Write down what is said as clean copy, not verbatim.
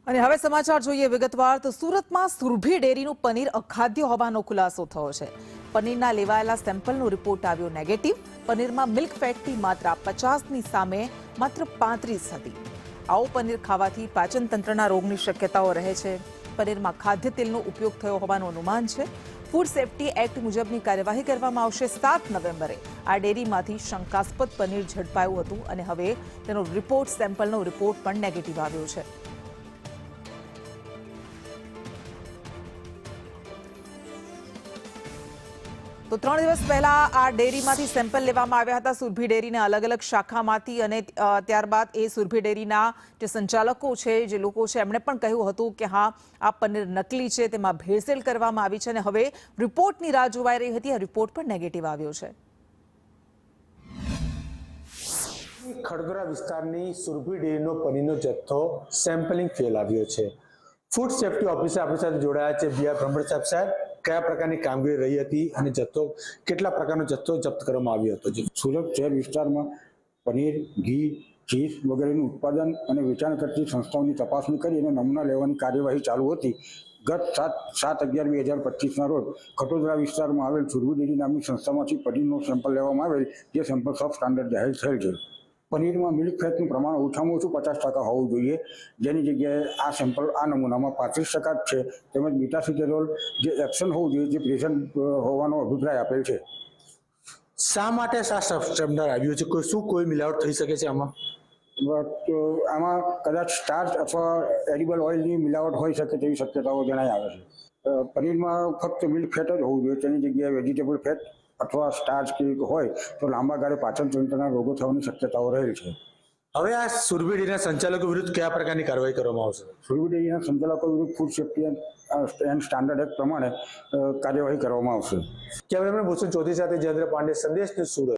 અને હવે સમાચાર જોઈએ વિગતવાર તો સુરતમાં સુરભી ડેરીનું પનીર અખાદ્ય હોવાનો ખુલાસો થયો છે। પનીરના લેવાયેલા સેમ્પલનો રિપોર્ટ આવ્યો નેગેટિવ। પનીરમાં મિલ્ક ફેટની માત્રા 50ની સામે માત્ર 35 હતી। આવું પનીર ખાવાથી પાચન તંત્રના રોગની શક્યતાઓ રહે છે। પનીરમાં ખાદ્ય તેલનો ઉપયોગ થયો હોવાનું અનુમાન છે। ફૂડ સેફ્ટી એક્ટ મુજબની કાર્યવાહી કરવામાં આવશે। 7 નવેમ્બરે આ ડેરીમાંથી શંકાસ્પદ પનીર ઝડપાયું હતું અને હવે તેનો સેમ્પલનો રિપોર્ટ પણ નેગેટિવ આવ્યો છે। તો 3 દિવસ પહેલા આ ડેરીમાંથી સેમ્પલ લેવામાં આવ્યા હતા સુરભી ડેરીના અલગ અલગ શાખામાંથી અને ત્યારબાદ એ સુરભી ડેરીના જે સંચાલકો છે જે લોકો છે એમણે પણ કહ્યું હતું કે હા આ પનીર નકલી છે, તેમાં ભેળસેળ કરવામાં આવી છે અને હવે રિપોર્ટની રાહ જોવાઈ રહી હતી। આ રિપોર્ટ પણ નેગેટિવ આવ્યો છે। ખડગરા વિસ્તારની સુરભી ડેરીનો પનીરનો જથ્થો સેમ્પલિંગ ફેલ આવ્યો છે। ફૂડ સેફ્ટી ઓફિસર આપણી સાથે જોડાયા છે બી આર બ્રહ્મણ સાહેબ, કયા પ્રકારની કામગીરી રહી હતી અને જથ્થો કેટલા પ્રકારનો જથ્થો જપ્ત કરવામાં આવ્યો હતો? સુરત શહેર વિસ્તારમાં પનીર, ઘી, ચીઝ વગેરેનું ઉત્પાદન અને વેચાણ કરતી સંસ્થાઓની તપાસણી કરી અને નમૂના લેવાની કાર્યવાહી ચાલુ હતી। ગત 7/11/2025ના રોજ ખટોદરા વિસ્તારમાં આવેલ સુરભી ડેરી નામની સંસ્થામાંથી પનીરનો સેમ્પલ લેવામાં આવેલ, જે સેમ્પલ સબ સ્ટાન્ડર્ડ જાહેર થયેલ છે। પનીરમાં મિલ્ક ફેટનું પ્રમાણ ઓછામાં ઓછું 50% હોવું જોઈએ, જેની જગ્યાએ આ સેમ્પલ આ નમૂનામાં 35% જ છે। તેમજ બીટાસિટેરોલ જે એક્શન હોવું જોઈએ, જે પ્રેઝન્ટ હોવાનો અભિપ્રાય આપેલ છે। શા માટે આ સ્ટાન્ડર્ડ આવ્યું છે? શું કોઈ મિલાવટ થઈ શકે છે આમાં? આમાં કદાચ સ્ટાર્ચ અથવા એડિબલ ઓઇલની મિલાવટ હોઈ શકે તેવી શક્યતાઓ જણાઈ આવે છે। પનીરમાં ફક્ત મિલ્ક ફેટ જ હોવું જોઈએ, તેની જગ્યાએ વેજીટેબલ ફેટ અથવા સ્ટાર્ચ કે હોય તો લાંબા ગાળે પાચન તંત્રના રોગો થવાની શક્યતાઓ રહેલ છે। હવે આ સુરભી ડેરીના સંચાલકો વિરુદ્ધ કયા પ્રકારની કાર્યવાહી કરવામાં આવશે? સુરભી ડેરીના સંચાલકો વિરુદ્ધ food safety and standard act પ્રમાણે કાર્યવાહી કરવામાં આવશે। કેમેરામેન ભૂષણ ચૌધરી સાથે જયેન્દ્ર પાંડે, સંદેશ ન્યૂઝ, સુરત।